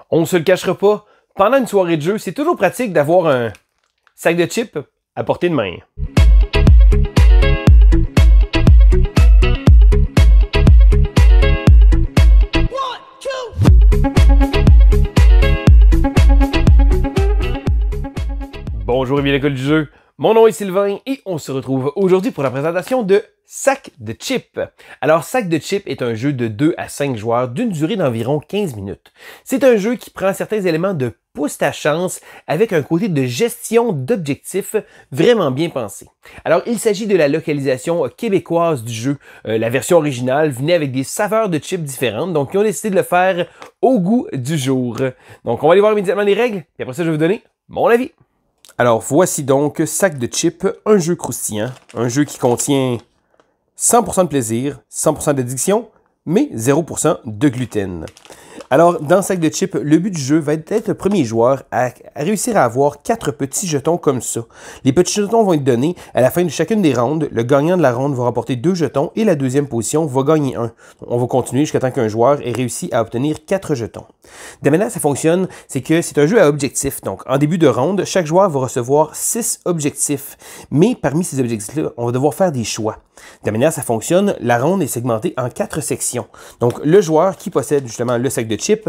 On ne se le cachera pas, pendant une soirée de jeu, c'est toujours pratique d'avoir un sac de chips à portée de main. Bonjour et bienvenue à l'école du jeu, mon nom est Sylvain et on se retrouve aujourd'hui pour la présentation de Sac de Chips. Alors Sac de Chips est un jeu de 2 à 5 joueurs d'une durée d'environ 15 minutes. C'est un jeu qui prend certains éléments de pousse ta chance avec un côté de gestion d'objectifs vraiment bien pensé. Alors il s'agit de la localisation québécoise du jeu. La version originale venait avec des saveurs de chips différentes, donc ils ont décidé de le faire au goût du jour. Donc on va aller voir immédiatement les règles et après ça je vais vous donner mon avis. Alors voici donc Sac de Chips, un jeu croustillant, un jeu qui contient 100% de plaisir, 100% d'addiction, mais 0% de gluten. Alors, dans Sac de Chips, le but du jeu va être le premier joueur à réussir à avoir 4 petits jetons comme ça. Les petits jetons vont être donnés à la fin de chacune des rounds. Le gagnant de la ronde va remporter 2 jetons et la deuxième position va gagner 1. On va continuer jusqu'à temps qu'un joueur ait réussi à obtenir 4 jetons. De manière ça fonctionne, c'est que c'est un jeu à objectifs. Donc, en début de ronde, chaque joueur va recevoir 6 objectifs. Mais parmi ces objectifs-là, on va devoir faire des choix. De manière ça fonctionne, la ronde est segmentée en 4 sections. Donc, le joueur qui possède justement le sac de chips,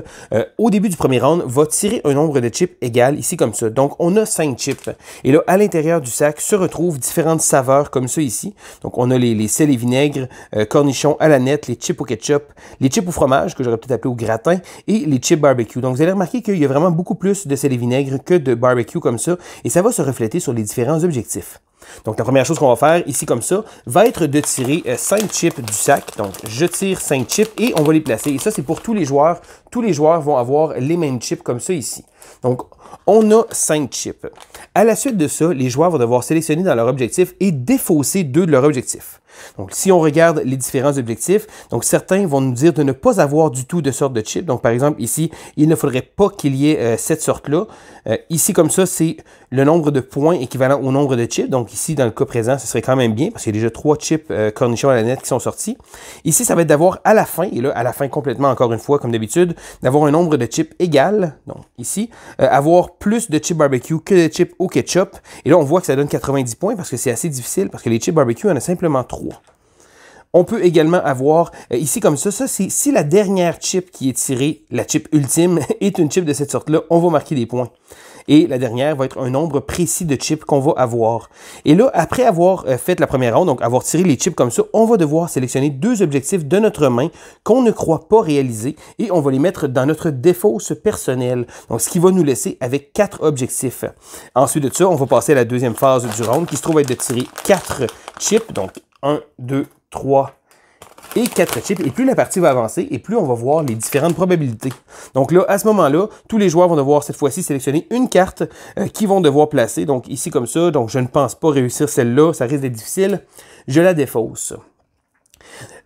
au début du premier round, va tirer un nombre de chips égal, ici comme ça. Donc, on a 5 chips. Et là, à l'intérieur du sac se retrouvent différentes saveurs comme ça ici. Donc, on a les sels et vinaigres, cornichons à la nette, les chips au ketchup, les chips au fromage, que j'aurais peut-être appelé au gratin, et les chips barbecue. Donc, vous allez remarquer qu'il y a vraiment beaucoup plus de sel et vinaigre que de barbecue comme ça, et ça va se refléter sur les différents objectifs. Donc, la première chose qu'on va faire, ici comme ça, va être de tirer 5 chips du sac. Donc, je tire 5 chips et on va les placer. Et ça, c'est pour tous les joueurs. Tous les joueurs vont avoir les mêmes chips comme ça ici. Donc, on a 5 chips. À la suite de ça, les joueurs vont devoir sélectionner dans leur objectif et défausser 2 de leurs objectifs. Donc, si on regarde les différents objectifs, donc certains vont nous dire de ne pas avoir du tout de sorte de chip. Donc, par exemple, ici, il ne faudrait pas qu'il y ait cette sorte-là. Ici, comme ça, c'est le nombre de points équivalent au nombre de chips. Donc, ici, dans le cas présent, ce serait quand même bien parce qu'il y a déjà 3 chips cornichons à la nette qui sont sortis. Ici, ça va être d'avoir à la fin, et là, à la fin complètement, encore une fois, comme d'habitude, d'avoir un nombre de chips égal. Donc, ici, avoir plus de chips barbecue que de chips au ketchup. Et là, on voit que ça donne 90 points parce que c'est assez difficile parce que les chips barbecue, on a simplement 3. On peut également avoir, ici comme ça c'est si la dernière chip qui est tirée, la chip ultime, est une chip de cette sorte-là, on va marquer des points. Et la dernière va être un nombre précis de chips qu'on va avoir. Et là, après avoir fait la première ronde, donc avoir tiré les chips comme ça, on va devoir sélectionner 2 objectifs de notre main qu'on ne croit pas réaliser et on va les mettre dans notre défausse personnelle. Donc, ce qui va nous laisser avec 4 objectifs. Ensuite de ça, on va passer à la deuxième phase du round qui se trouve être de tirer 4 chips. Donc, 1, 2, 3 et 4 chips. Et plus la partie va avancer, et plus on va voir les différentes probabilités. Donc là, à ce moment-là, tous les joueurs vont devoir cette fois-ci sélectionner une carte qu'ils vont devoir placer. Donc ici comme ça, donc je ne pense pas réussir celle-là, ça risque d'être difficile. Je la défausse.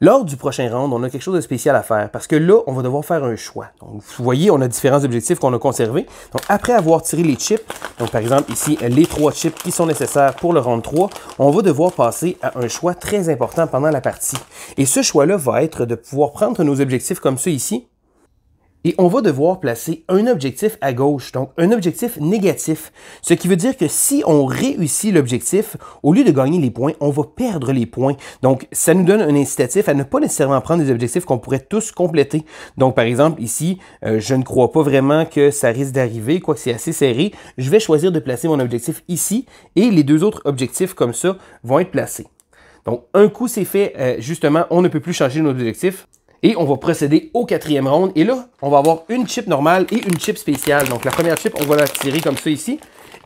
Lors du prochain round, on a quelque chose de spécial à faire parce que là, on va devoir faire un choix. Donc, vous voyez, on a différents objectifs qu'on a conservés. Donc, après avoir tiré les chips, donc par exemple ici, les 3 chips qui sont nécessaires pour le round 3, on va devoir passer à un choix très important pendant la partie. Et ce choix-là va être de pouvoir prendre nos objectifs comme ça ici. Et on va devoir placer un objectif à gauche, donc un objectif négatif. Ce qui veut dire que si on réussit l'objectif, au lieu de gagner les points, on va perdre les points. Donc, ça nous donne un incitatif à ne pas nécessairement prendre des objectifs qu'on pourrait tous compléter. Donc, par exemple, ici, je ne crois pas vraiment que ça risque d'arriver, quoique c'est assez serré. Je vais choisir de placer mon objectif ici et les 2 autres objectifs comme ça vont être placés. Donc, un coup c'est fait, justement, on ne peut plus changer nos objectifs. Et on va procéder au 4e round. Et là, on va avoir une chip normale et une chip spéciale. Donc, la première chip, on va la tirer comme ça ici.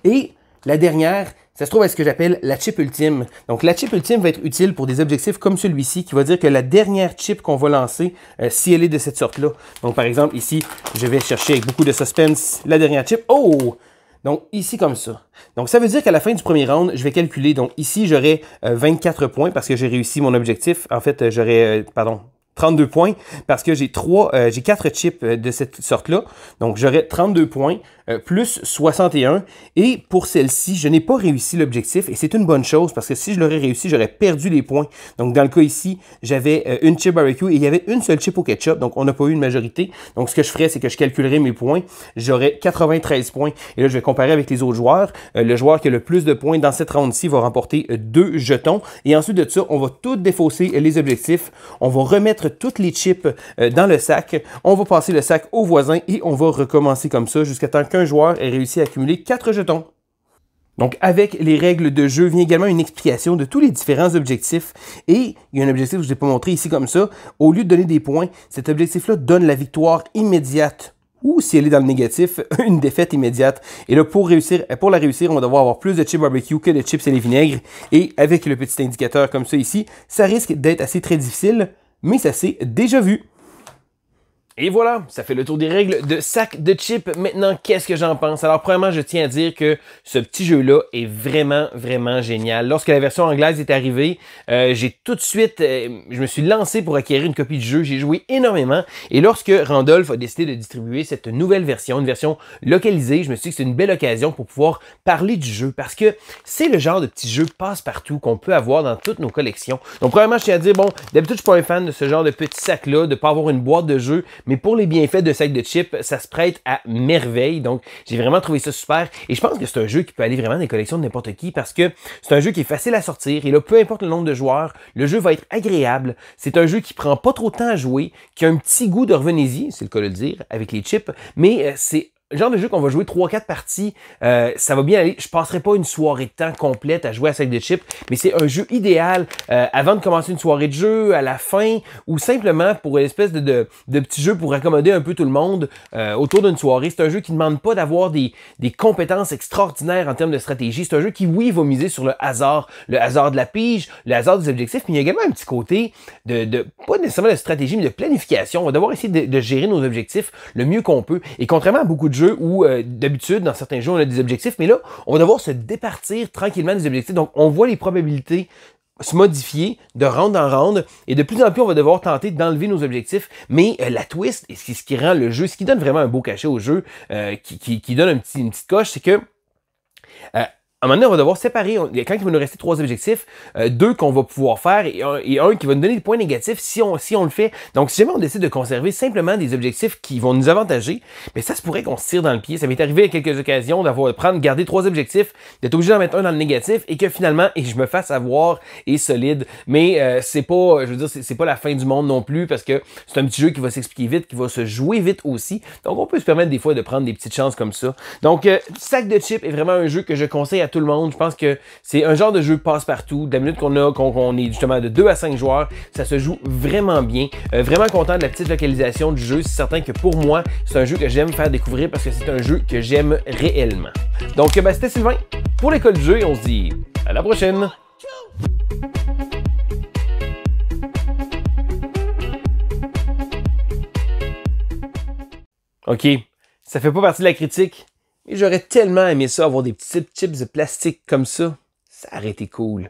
Et la dernière, ça se trouve à ce que j'appelle la chip ultime. Donc, la chip ultime va être utile pour des objectifs comme celui-ci, qui va dire que la dernière chip qu'on va lancer, si elle est de cette sorte-là. Donc, par exemple, ici, je vais chercher avec beaucoup de suspense la dernière chip. Oh! Donc, ici, comme ça. Donc, ça veut dire qu'à la fin du premier round, je vais calculer. Donc, ici, j'aurai 24 points parce que j'ai réussi mon objectif. En fait, j'aurai, 32 points parce que j'ai 4 chips de cette sorte-là. Donc, j'aurais 32 points plus 61. Et pour celle-ci, je n'ai pas réussi l'objectif et c'est une bonne chose parce que si je l'aurais réussi, j'aurais perdu les points. Donc, dans le cas ici, j'avais une chip barbecue et il y avait une seule chip au ketchup. Donc, on n'a pas eu une majorité. Donc, ce que je ferais, c'est que je calculerais mes points. J'aurais 93 points. Et là, je vais comparer avec les autres joueurs. Le joueur qui a le plus de points dans cette round-ci va remporter 2 jetons. Et ensuite de ça, on va tout défausser les objectifs. On va remettre toutes les chips dans le sac. On va passer le sac au voisin et on va recommencer comme ça jusqu'à temps qu'un joueur ait réussi à accumuler 4 jetons. Donc, avec les règles de jeu vient également une explication de tous les différents objectifs. Et il y a un objectif que je ne vous ai pas montré ici comme ça. Au lieu de donner des points, cet objectif-là donne la victoire immédiate. Ou si elle est dans le négatif, une défaite immédiate. Et là, pour la réussir, on va devoir avoir plus de chips barbecue que de chips et les vinaigres. Et avec le petit indicateur comme ça ici, ça risque d'être assez très difficile, mais ça s'est déjà vu. Et voilà, ça fait le tour des règles de sac de chips. Maintenant, qu'est-ce que j'en pense? Alors, premièrement, je tiens à dire que ce petit jeu-là est vraiment, vraiment génial. Lorsque la version anglaise est arrivée, j'ai tout de suite, je me suis lancé pour acquérir une copie du jeu. J'ai joué énormément. Et lorsque Randolph a décidé de distribuer cette nouvelle version, une version localisée, je me suis dit que c'est une belle occasion pour pouvoir parler du jeu. Parce que c'est le genre de petit jeu passe-partout qu'on peut avoir dans toutes nos collections. Donc, premièrement, je tiens à dire, bon, d'habitude, je suis pas un fan de ce genre de petit sac-là, de pas avoir une boîte de jeu. Mais pour les bienfaits de sac de chips, ça se prête à merveille. Donc, j'ai vraiment trouvé ça super. Et je pense que c'est un jeu qui peut aller vraiment dans les collections de n'importe qui parce que c'est un jeu qui est facile à sortir. Et là, peu importe le nombre de joueurs, le jeu va être agréable. C'est un jeu qui prend pas trop de temps à jouer, qui a un petit goût de revenez-y, c'est le cas de le dire, avec les chips. Mais c'est le genre de jeu qu'on va jouer 3-4 parties, ça va bien aller. Je passerai pas une soirée de temps complète à jouer à sac de chips, mais c'est un jeu idéal avant de commencer une soirée de jeu, à la fin, ou simplement pour une espèce de petit jeu pour accommoder un peu tout le monde autour d'une soirée. C'est un jeu qui ne demande pas d'avoir des compétences extraordinaires en termes de stratégie. C'est un jeu qui, oui, va miser sur le hasard de la pige, le hasard des objectifs, mais il y a également un petit côté pas nécessairement de stratégie, mais de planification. On va devoir essayer de gérer nos objectifs le mieux qu'on peut. Et contrairement à beaucoup de jeux où d'habitude, dans certains jeux, on a des objectifs, mais là, on va devoir se départir tranquillement des objectifs. Donc, on voit les probabilités se modifier de round en round et de plus en plus, on va devoir tenter d'enlever nos objectifs. Mais la twist, et ce qui rend le jeu, ce qui donne vraiment un beau cachet au jeu, qui donne une petite coche, c'est que à un moment donné, on va devoir séparer, quand il va nous rester 3 objectifs, 2 qu'on va pouvoir faire et un qui va nous donner des points négatifs si on le fait. Donc, si jamais on décide de conserver simplement des objectifs qui vont nous avantager, mais ça se pourrait qu'on se tire dans le pied. Ça m'est arrivé à quelques occasions garder 3 objectifs, d'être obligé d'en mettre un dans le négatif et que finalement, je me fasse avoir et solide. Mais c'est pas, je veux dire, c'est pas la fin du monde non plus parce que c'est un petit jeu qui va s'expliquer vite, qui va se jouer vite aussi. Donc, on peut se permettre des fois de prendre des petites chances comme ça. Donc, sac de chips est vraiment un jeu que je conseille à tout le monde. Je pense que c'est un genre de jeu passe-partout. De la minute qu'on est justement de 2 à 5 joueurs, ça se joue vraiment bien. Vraiment content de la petite localisation du jeu. C'est certain que pour moi, c'est un jeu que j'aime faire découvrir parce que c'est un jeu que j'aime réellement. Donc, c'était Sylvain pour l'école du jeu et on se dit à la prochaine! OK, ça fait pas partie de la critique, mais j'aurais tellement aimé ça, avoir des petits chips de plastique comme ça. Ça aurait été cool.